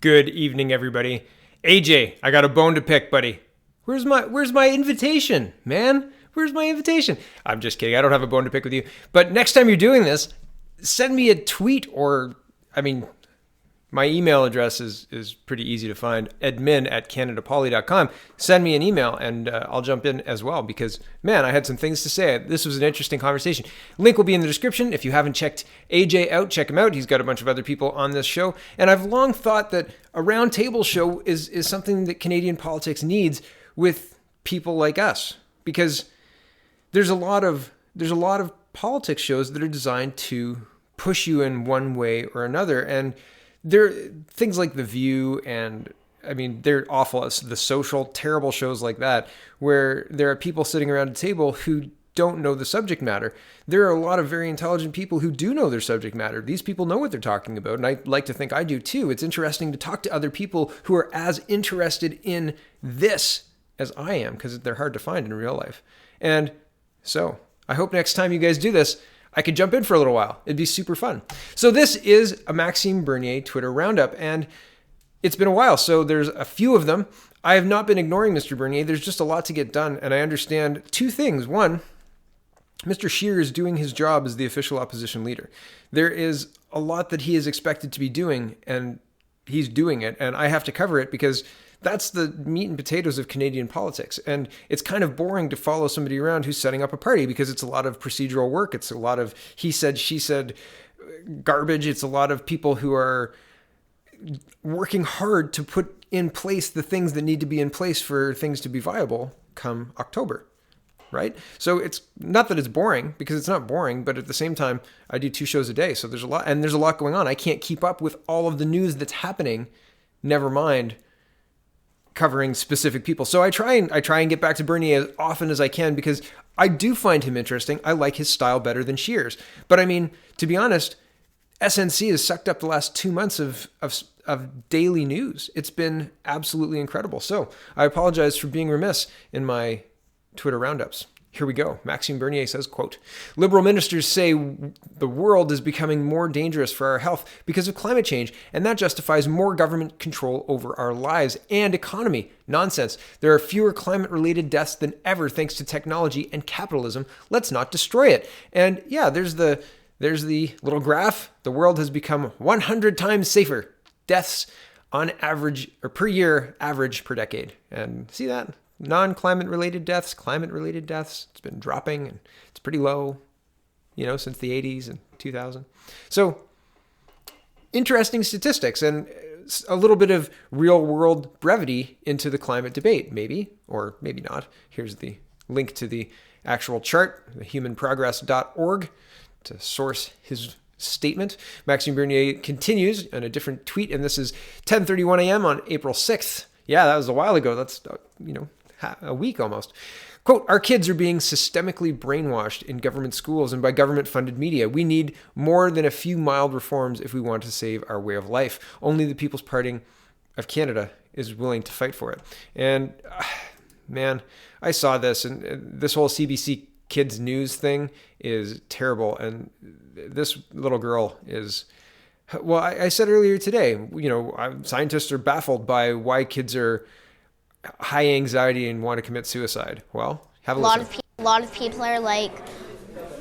Good evening, everybody. AJ, I got a bone to pick, buddy. Where's my invitation, man? Where's my invitation? I'm just kidding. I don't have a bone to pick with you. But next time you're doing this, send me a tweet my email address is pretty easy to find, admin@canadapoly.com. Send me an email and I'll jump in as well because, man, I had some things to say. This was an interesting conversation. Link will be in the description. If you haven't checked AJ out, check him out. He's got a bunch of other people on this show. And I've long thought that a roundtable show is something that Canadian politics needs with people like us, because there's a lot of politics shows that are designed to push you in one way or another. And there things like The View and they're awful. It's the Social, terrible shows like that, where there are people sitting around a table who don't know the subject matter. There are a lot of very intelligent people who do know their subject matter. These people know what they're talking about, and I like to think I do too. It's interesting to talk to other people who are as interested in this as I am, because they're hard to find in real life. And so I hope next time you guys do this, I could jump in for a little while. It'd be super fun. So this is a Maxime Bernier Twitter Roundup, and it's been a while, so there's a few of them. I have not been ignoring Mr. Bernier. There's just a lot to get done, and I understand two things. One, Mr. Scheer is doing his job as the official opposition leader. There is a lot that he is expected to be doing, and he's doing it, and I have to cover it because that's the meat and potatoes of Canadian politics. And it's kind of boring to follow somebody around who's setting up a party, because it's a lot of procedural work. It's a lot of he said, she said garbage. It's a lot of people who are working hard to put in place the things that need to be in place for things to be viable come October, right? So it's not that it's boring, because it's not boring, but at the same time, I do 2 shows a day. So there's a lot going on. I can't keep up with all of the news that's happening, never mind covering specific people. So I try and get back to Bernier as often as I can, because I do find him interesting. I like his style better than Scheer's. But to be honest, SNC has sucked up the last 2 months of daily news. It's been absolutely incredible. So I apologize for being remiss in my Twitter roundups. Here we go. Maxime Bernier says, quote, "Liberal ministers say the world is becoming more dangerous for our health because of climate change, and that justifies more government control over our lives and economy. Nonsense. There are fewer climate-related deaths than ever thanks to technology and capitalism. Let's not destroy it." And yeah, there's the little graph. The world has become 100 times safer. Deaths on average, or per year, average per decade. And see that? Non-climate related deaths, climate related deaths, it's been dropping, and it's pretty low, since the 80s and 2000. So interesting statistics and a little bit of real world brevity into the climate debate, maybe, or maybe not. Here's the link to the actual chart, thehumanprogress.org, to source his statement. Maxime Bernier continues on a different tweet, and this is 10:31 a.m. on April 6th. Yeah, that was a while ago. That's, a week almost. Quote, "Our kids are being systemically brainwashed in government schools and by government-funded media. We need more than a few mild reforms if we want to save our way of life. Only the People's Party of Canada is willing to fight for it." And man, I saw this, and this whole CBC Kids News thing is terrible. And this little girl is, well, I said earlier today, scientists are baffled by why kids are high anxiety and want to commit suicide. Well, have a listen. A lot of people are like,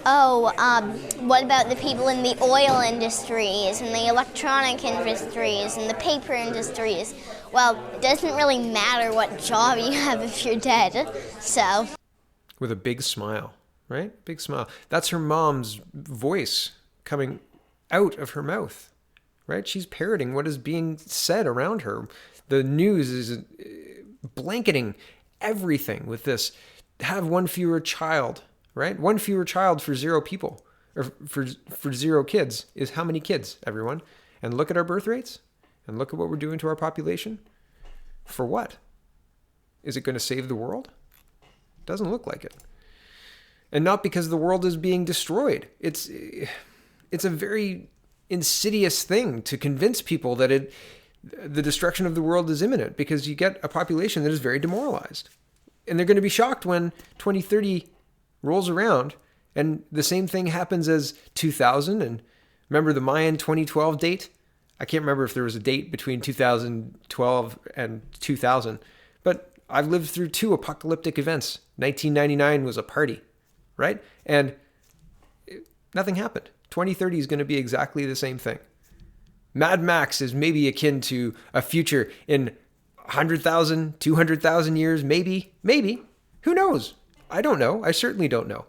what about the people in the oil industries and the electronic industries and the paper industries? Well, it doesn't really matter what job you have if you're dead, so. With a big smile, right? Big smile. That's her mom's voice coming out of her mouth, right? She's parroting what is being said around her. The news is blanketing everything with this. Have one fewer child, right? One fewer child for 0 people, or for 0 kids is how many kids, everyone? And look at our birth rates, and look at what we're doing to our population. For what? Is it going to save the world? Doesn't look like it. And not because the world is being destroyed. It's a very insidious thing to convince people that the destruction of the world is imminent, because you get a population that is very demoralized. And they're going to be shocked when 2030 rolls around and the same thing happens as 2000. And remember the Mayan 2012 date? I can't remember if there was a date between 2012 and 2000, but I've lived through 2 apocalyptic events. 1999 was a party, right? And nothing happened. 2030 is going to be exactly the same thing. Mad Max is maybe akin to a future in 100,000, 200,000 years, maybe. Who knows? I don't know. I certainly don't know.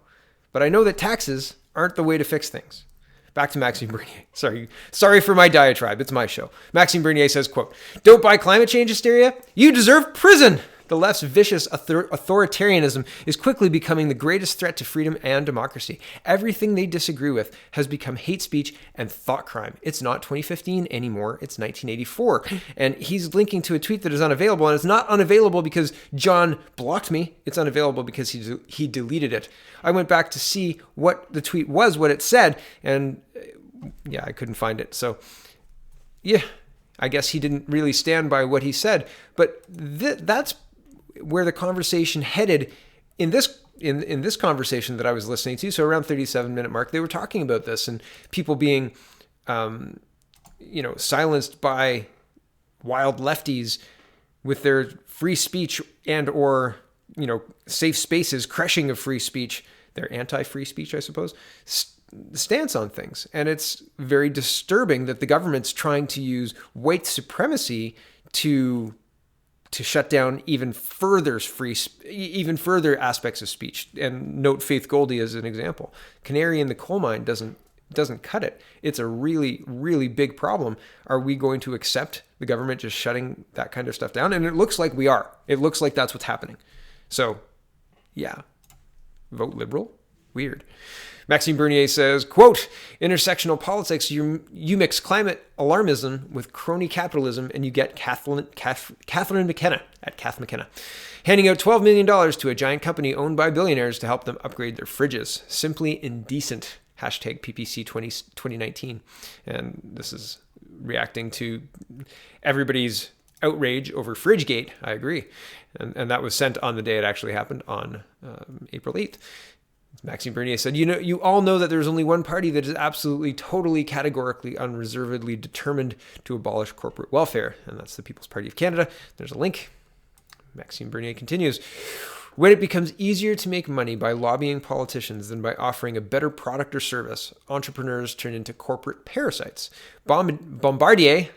But I know that taxes aren't the way to fix things. Back to Maxime Bernier. Sorry for my diatribe. It's my show. Maxime Bernier says, quote, "Don't buy climate change hysteria. You deserve prison." The left's vicious authoritarianism is quickly becoming the greatest threat to freedom and democracy. Everything they disagree with has become hate speech and thought crime. It's not 2015 anymore. It's 1984. And he's linking to a tweet that is unavailable. And it's not unavailable because John blocked me. It's unavailable because he deleted it. I went back to see what the tweet was, what it said. And yeah, I couldn't find it. So yeah, I guess he didn't really stand by what he said. But that's where the conversation headed in this conversation that I was listening to. So around 37-minute mark, they were talking about this and people being, silenced by wild lefties with their free speech and or, safe spaces, crushing of free speech, their anti-free speech, I suppose, stance on things. And it's very disturbing that the government's trying to use white supremacy to shut down even further aspects of speech. And note Faith Goldie as an example. Canary in the coal mine doesn't cut it. It's a really, really big problem. Are we going to accept the government just shutting that kind of stuff down? And it looks like we are. It looks like that's what's happening. So, yeah. Vote Liberal? Weird. Maxime Bernier says, quote, "Intersectional politics, you mix climate alarmism with crony capitalism and you get Catherine McKenna at Kath McKenna handing out $12 million to a giant company owned by billionaires to help them upgrade their fridges. Simply indecent. Hashtag PPC 2019. And this is reacting to everybody's outrage over Fridgegate. I agree. And that was sent on the day it actually happened on April 8th. Maxime Bernier said, you all know that there's only one party that is absolutely, totally, categorically, unreservedly determined to abolish corporate welfare, and that's the People's Party of Canada. There's a link. Maxime Bernier continues, "When it becomes easier to make money by lobbying politicians than by offering a better product or service, entrepreneurs turn into corporate parasites. Bombardier,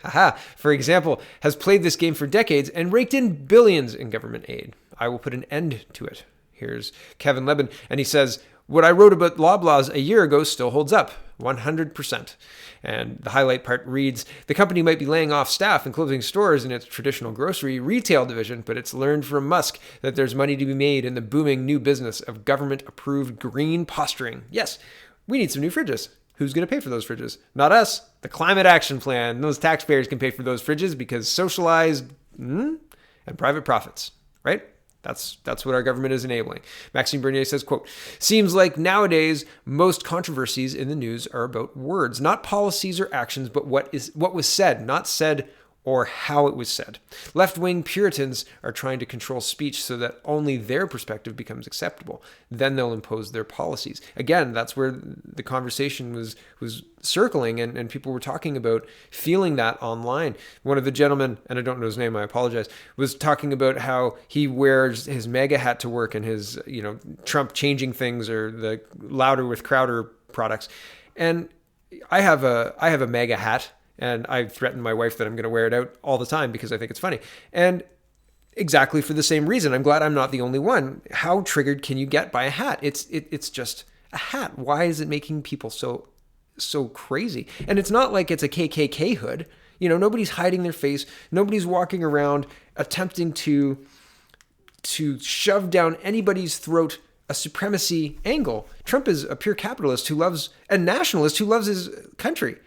for example, has played this game for decades and raked in billions in government aid. I will put an end to it." Here's Kevin Lebon, and he says, "What I wrote about Loblaws a year ago still holds up, 100%. And the highlight part reads, "The company might be laying off staff and closing stores in its traditional grocery retail division, but it's learned from Musk that there's money to be made in the booming new business of government-approved green posturing. Yes, we need some new fridges. Who's going to pay for those fridges? Not us. The Climate Action Plan. Those taxpayers can pay for those fridges because socialized and private profits, right? That's what our government is enabling." Maxime Bernier says, quote, "Seems like nowadays most controversies in the news are about words, not policies or actions, but what was said, not said or how it was said. Left-wing Puritans are trying to control speech so that only their perspective becomes acceptable. Then they'll impose their policies." Again, that's where the conversation was circling, and people were talking about feeling that online. One of the gentlemen, and I don't know his name, I apologize, was talking about how he wears his MAGA hat to work and his, Trump changing things or the Louder with Crowder products. And I have a MAGA hat. And I threatened my wife that I'm going to wear it out all the time because I think it's funny. And exactly for the same reason. I'm glad I'm not the only one. How triggered can you get by a hat? It's just a hat. Why is it making people so crazy? And it's not like it's a KKK hood. Nobody's hiding their face. Nobody's walking around attempting to shove down anybody's throat a supremacy angle. Trump is a pure capitalist and nationalist who loves his country.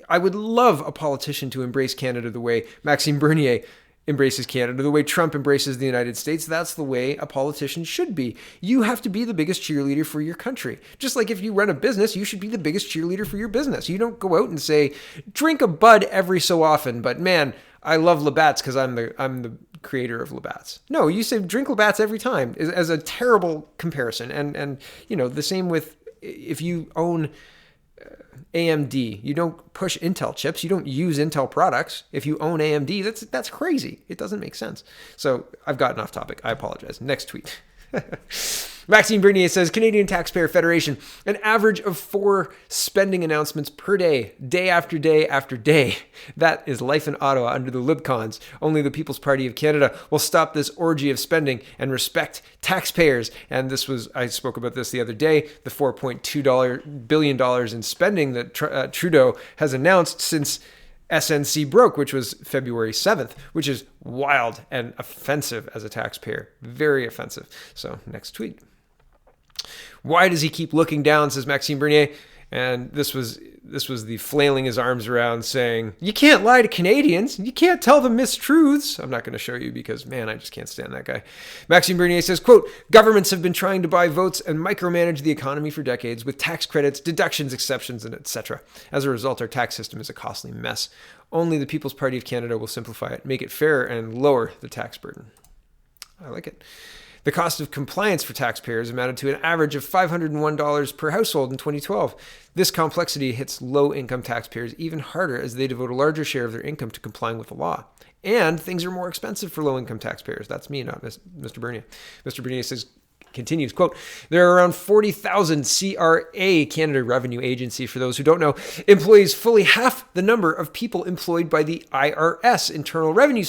I would love a politician to embrace Canada the way Maxime Bernier embraces Canada, the way Trump embraces the United States. That's the way a politician should be. You have to be the biggest cheerleader for your country. Just like if you run a business, you should be the biggest cheerleader for your business. You don't go out and say, drink a Bud every so often, but man, I love Labatt's because I'm the creator of Labatt's. No, you say drink Labatt's every time as a terrible comparison. And the same with if you own AMD. You don't push Intel chips. You don't use Intel products. If you own AMD, that's crazy. It doesn't make sense. So I've gotten off topic. I apologize. Next tweet. Maxime Bernier says, Canadian Taxpayer Federation, an average of 4 spending announcements per day, day after day after day. That is life in Ottawa under the Libcons. Only the People's Party of Canada will stop this orgy of spending and respect taxpayers. And I spoke about this the other day, the $4.2 billion in spending that Trudeau has announced since SNC broke, which was February 7th, which is wild and offensive as a taxpayer. Very offensive. So next tweet. Why does he keep looking down, says Maxime Bernier. And this was the flailing his arms around saying, you can't lie to Canadians. You can't tell them mistruths. I'm not going to show you because, man, I just can't stand that guy. Maxime Bernier says, quote, governments have been trying to buy votes and micromanage the economy for decades with tax credits, deductions, exceptions, and etc. As a result, our tax system is a costly mess. Only the People's Party of Canada will simplify it, make it fair, and lower the tax burden. I like it. The cost of compliance for taxpayers amounted to an average of $501 per household in 2012. This complexity hits low-income taxpayers even harder as they devote a larger share of their income to complying with the law. And things are more expensive for low-income taxpayers. That's me, not Mr. Bernier. Mr. Bernier continues, quote, there are around 40,000 CRA, Canada Revenue Agency, for those who don't know, employees fully half the number of people employed by the IRS, Internal Revenue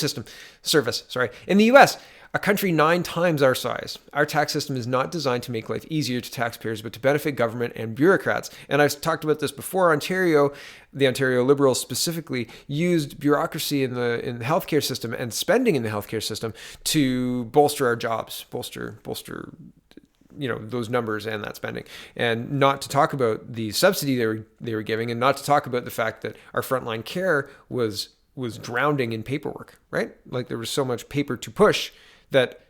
Service, in the U.S., a country 9 times our size. Our tax system is not designed to make life easier to taxpayers, but to benefit government and bureaucrats. And I've talked about this before. The Ontario Liberals specifically used bureaucracy in the healthcare system and spending in the healthcare system to bolster our jobs, bolster those numbers and that spending, and not to talk about the subsidy they were giving, and not to talk about the fact that our frontline care was drowning in paperwork, right? Like there was so much paper to push that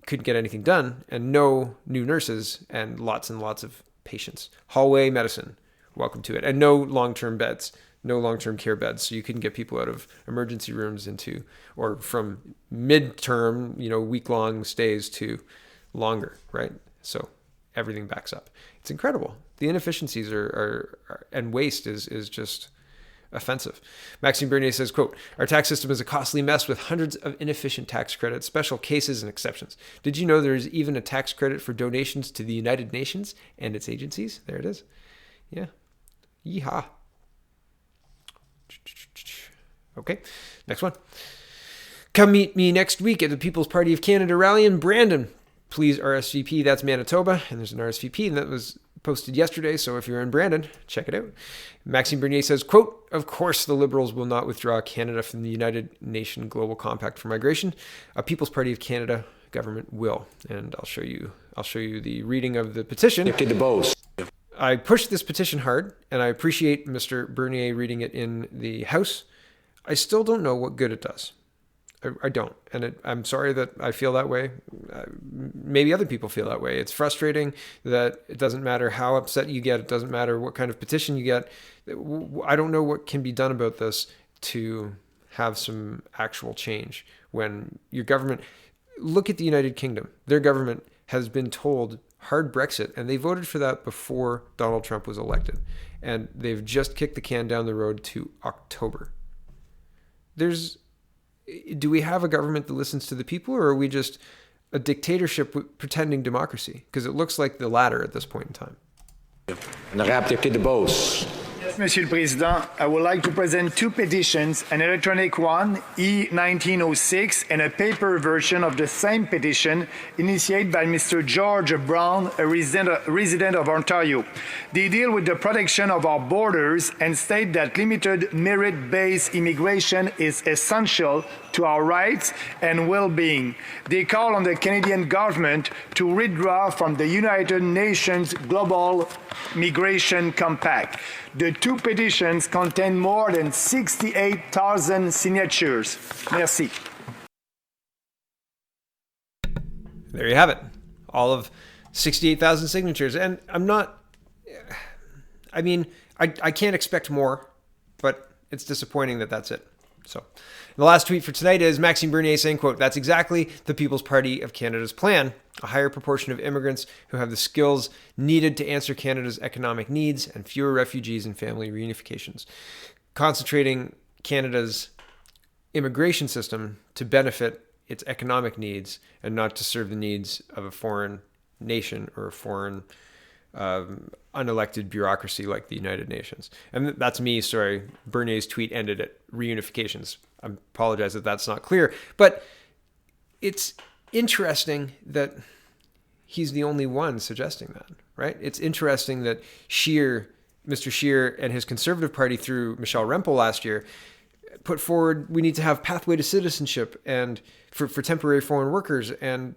couldn't get anything done, and no new nurses and lots of patients. Hallway medicine, welcome to it. And no long-term beds, no long-term care beds. So you couldn't get people out of emergency rooms or from midterm, week-long stays to longer, right? So everything backs up. It's incredible. The inefficiencies and waste is just offensive. Maxime Bernier says, quote, our tax system is a costly mess with hundreds of inefficient tax credits, special cases, and exceptions. Did you know there is even a tax credit for donations to the United Nations and its agencies? There it is. Yeah. Yeehaw. Okay. Next one. Come meet me next week at the People's Party of Canada rally in Brandon. Please RSVP. That's Manitoba. And there's an RSVP, and that was posted yesterday, so if you're in Brandon, check it out. Maxime Bernier says, quote, of course the Liberals will not withdraw Canada from the United Nations Global Compact for Migration. A People's Party of Canada government will. And I'll show you the reading of the petition. I pushed this petition hard, and I appreciate Mr. Bernier reading it in the House. I still don't know what good it does. I don't. And I'm sorry that I feel that way. Maybe other people feel that way. It's frustrating that it doesn't matter how upset you get. It doesn't matter what kind of petition you get. I don't know what can be done about this to have some actual change when your government, look at the United Kingdom. Their government has been told hard Brexit, and they voted for that before Donald Trump was elected. And they've just kicked the can down the road to October. Do we have a government that listens to the people, or are we just a dictatorship pretending democracy? Because it looks like the latter at this point in time. Monsieur le Président, I would like to present 2 petitions, an electronic one, E-1906, and a paper version of the same petition initiated by Mr. George Brown, a resident of Ontario. They deal with the protection of our borders and state that limited merit-based immigration is essential to our rights and well-being. They call on the Canadian government to withdraw from the United Nations Global Migration Compact. The 2 petitions contain more than 68,000 signatures. Merci. There you have it. All of 68,000 signatures. And I can't expect more, but it's disappointing that that's it. So the last tweet for tonight is Maxime Bernier saying, quote, "That's exactly the People's Party of Canada's plan. A higher proportion of immigrants who have the skills needed to answer Canada's economic needs and fewer refugees and family reunifications. Concentrating Canada's immigration system to benefit its economic needs and not to serve the needs of a foreign nation or a foreign unelected bureaucracy like the United Nations." And that's me. Sorry, Bernier's tweet ended at reunifications. I apologize if that's not clear, but it's interesting that he's the only one suggesting that, right? It's interesting that Mr. Scheer and his Conservative Party through Michelle Rempel last year put forward, we need to have pathway to citizenship and for temporary foreign workers. And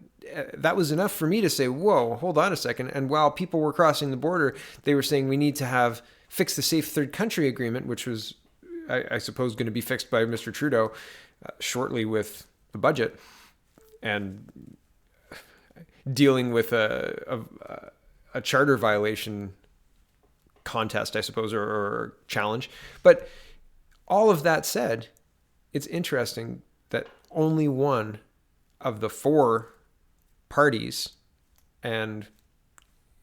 that was enough for me to say, whoa, hold on a second. And while people were crossing the border, they were saying we need to fix the Safe Third Country Agreement, which was, I suppose, going to be fixed by Mr. Trudeau shortly with the budget, and dealing with a charter violation contest, I suppose, or challenge. But all of that said, it's interesting that only one of the four parties and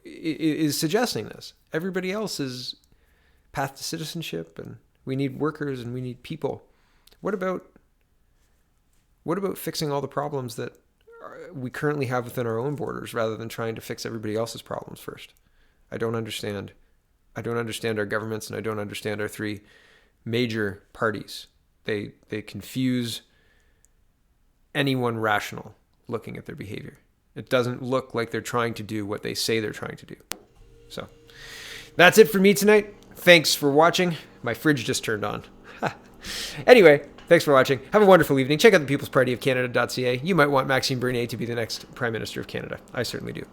is suggesting this. Everybody else is path to citizenship, and we need workers and we need people. What about fixing all the problems that we currently have within our own borders, rather than trying to fix everybody else's problems first? I don't understand our governments, and I don't understand our three major parties. They confuse anyone rational looking at their behavior. It doesn't look like they're trying to do what they say they're trying to do. So that's it for me tonight. Thanks for watching. My fridge just turned on. Anyway, thanks for watching. Have a wonderful evening. Check out the People's Party of Canada.ca. You might want Maxime Bernier to be the next Prime Minister of Canada. I certainly do.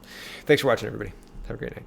Thanks for watching, everybody. Have a great night.